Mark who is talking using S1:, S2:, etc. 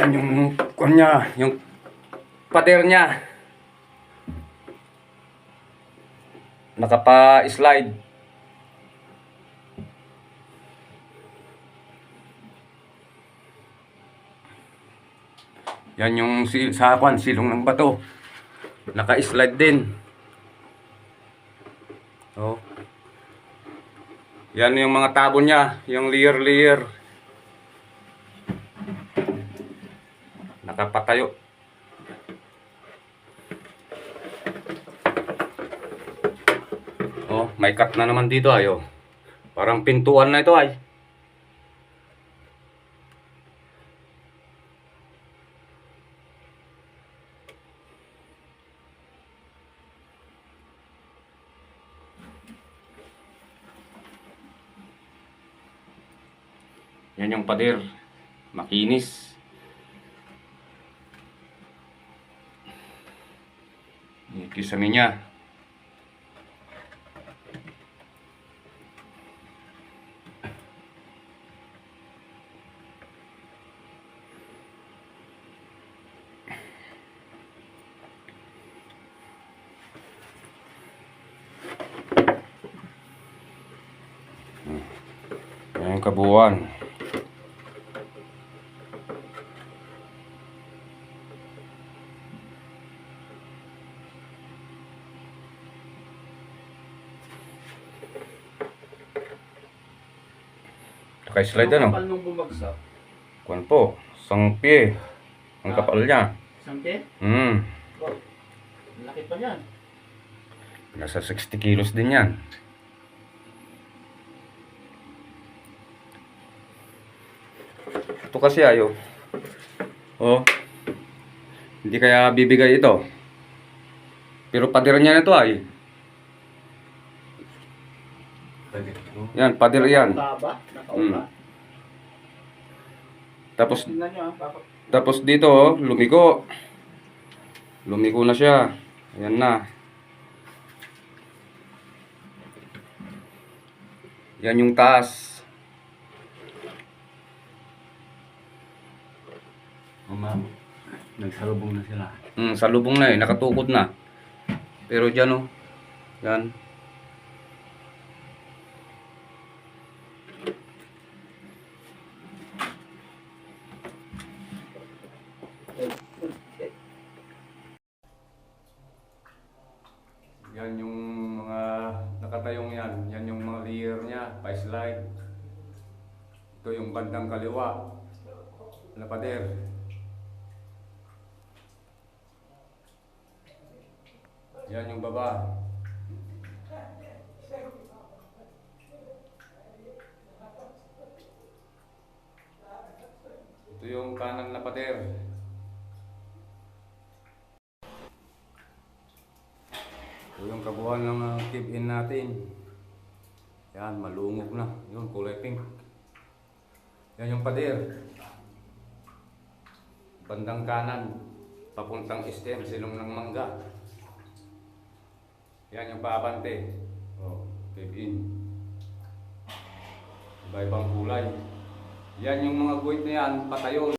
S1: Yan yung kanya, yung pader niya. Nakapa-slide. Yan yung silong ng bato. Naka-slide din. Oh. Yan yung mga tabo niya, yung layer. Nakapatayo. Oh, may cut na naman dito ay oh. Parang pintuan na ito ay. Yan yung pader. Makinis. Kisame niya. Yan yung kabuuan. Naka-slide ano?
S2: Kapal nung bumagsak.
S1: Kuwan po, isang pie. Ang kapal niya.
S2: Isang pie?
S1: Wow,
S2: laki pa yan.
S1: Nasa 60 kilos din yan. Ito kasi ayo. Oh. Hindi kaya bibigay ito. Pero pader niya na ito ay. Yan, pader yan. Tapos dito oh, lumiko. Lumiko na siya. Ayan na. Yan yung taas.
S2: Ma'am, nagsalubong na sila.
S1: Salubong na eh, nakatukod na. Pero dyan oh. Yan. Yan yung mga nakatayong yan. Yan yung mga layer niya, pa-slide. Ito yung bandang kaliwa na pader. Yan yung baba. Ito yung kanan na pader. Ito yung kabuuan ng keep-in natin. Yan, malungog na. Yun, kulay pink. Yan yung pader. Bandang kanan. Papuntang stem, silong ng mangga. Yan yung paabante. Oh, keep-in. Iba-ibang kulay. Yan yung mga guhit na yan, patayo.